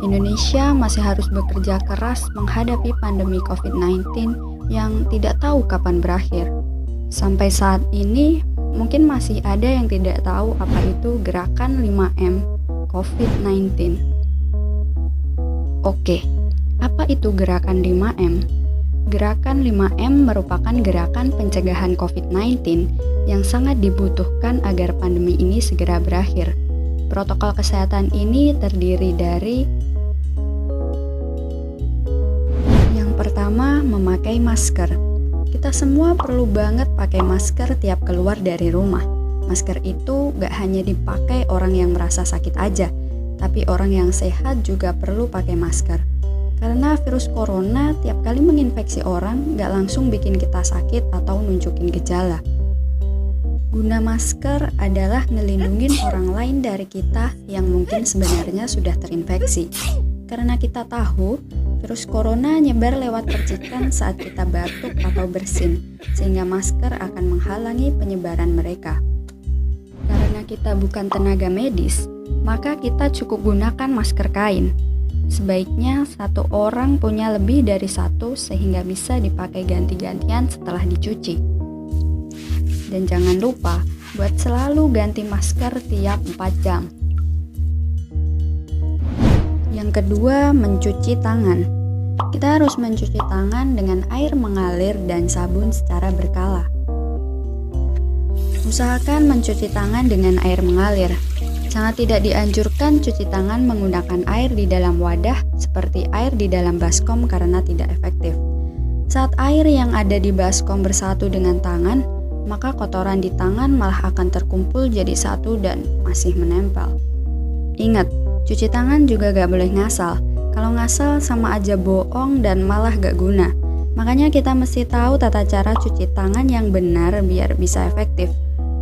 Indonesia masih harus bekerja keras menghadapi pandemi COVID-19 yang tidak tahu kapan berakhir. Sampai saat ini, mungkin masih ada yang tidak tahu apa itu gerakan 5M COVID-19. Oke, apa itu gerakan 5M? Gerakan 5M merupakan gerakan pencegahan COVID-19 yang sangat dibutuhkan agar pandemi ini segera berakhir. Protokol kesehatan ini terdiri dari yang pertama, memakai masker. Kita semua perlu banget pakai masker tiap keluar dari rumah. Masker itu gak hanya dipakai orang yang merasa sakit aja, tapi orang yang sehat juga perlu pakai masker. Karena virus corona tiap kali menginfeksi orang gak langsung bikin kita sakit atau nunjukin gejala. Guna masker adalah ngelindungin orang lain dari kita yang mungkin sebenarnya sudah terinfeksi. Karena kita tahu, virus corona nyebar lewat percikan saat kita batuk atau bersin, sehingga masker akan menghalangi penyebaran mereka. Karena kita bukan tenaga medis, maka kita cukup gunakan masker kain. Sebaiknya satu orang punya lebih dari satu sehingga bisa dipakai ganti-gantian setelah dicuci. Dan jangan lupa buat selalu ganti masker tiap 4 jam. Yang kedua, mencuci tangan. Kita harus mencuci tangan dengan air mengalir dan sabun secara berkala. Usahakan mencuci tangan dengan air mengalir. Sangat tidak dianjurkan cuci tangan menggunakan air di dalam wadah seperti air di dalam baskom karena tidak efektif. Saat air yang ada di baskom bersatu dengan tangan, maka kotoran di tangan malah akan terkumpul jadi satu dan masih menempel. Ingat, cuci tangan juga gak boleh ngasal. Kalau ngasal sama aja bohong dan malah gak guna. Makanya kita mesti tahu tata cara cuci tangan yang benar biar bisa efektif.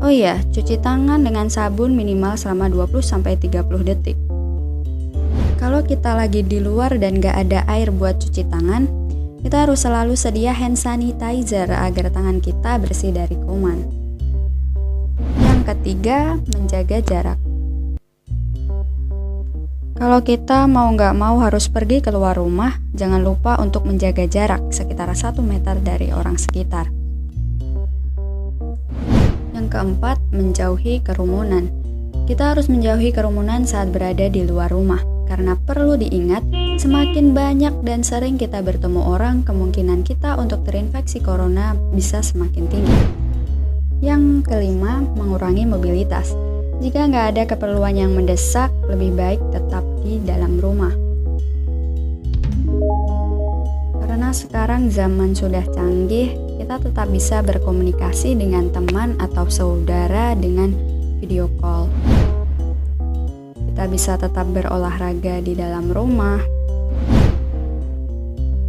Oh iya, cuci tangan dengan sabun minimal selama 20-30 detik. Kalau kita lagi di luar dan gak ada air buat cuci tangan, kita harus selalu sedia hand sanitizer agar tangan kita bersih dari kuman. Yang ketiga, menjaga jarak. Kalau kita mau gak mau harus pergi keluar rumah, jangan lupa untuk menjaga jarak sekitar 1 meter dari orang sekitar. Yang keempat, menjauhi kerumunan. Kita harus menjauhi kerumunan saat berada di luar rumah, karena perlu diingat, semakin banyak dan sering kita bertemu orang, kemungkinan kita untuk terinfeksi corona bisa semakin tinggi. Yang kelima, mengurangi mobilitas. Jika nggak ada keperluan yang mendesak, lebih baik tetap di dalam rumah. Karena sekarang zaman sudah canggih, kita tetap bisa berkomunikasi dengan teman atau saudara dengan video call. Kita bisa tetap berolahraga di dalam rumah.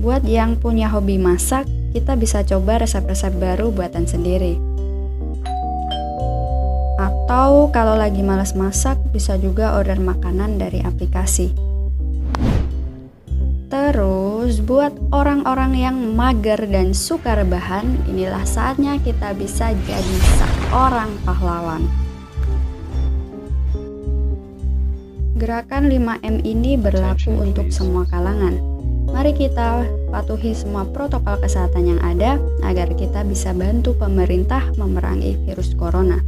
Buat yang punya hobi masak, kita bisa coba resep-resep baru buatan sendiri. Atau kalau lagi malas masak, bisa juga order makanan dari aplikasi. Terus, buat orang-orang yang mager dan suka rebahan, inilah saatnya kita bisa jadi seorang pahlawan. Gerakan 5M ini berlaku untuk semua kalangan. Mari kita patuhi semua protokol kesehatan yang ada agar kita bisa bantu pemerintah memerangi virus corona.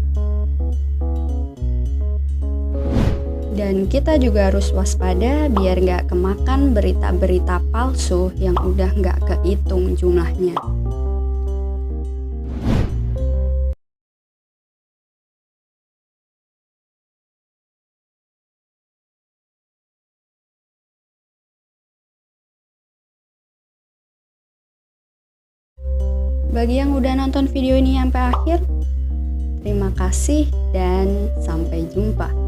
Dan kita juga harus waspada biar nggak kemakan berita-berita palsu yang udah nggak kehitung jumlahnya. Bagi yang udah nonton video ini sampai akhir, terima kasih dan sampai jumpa.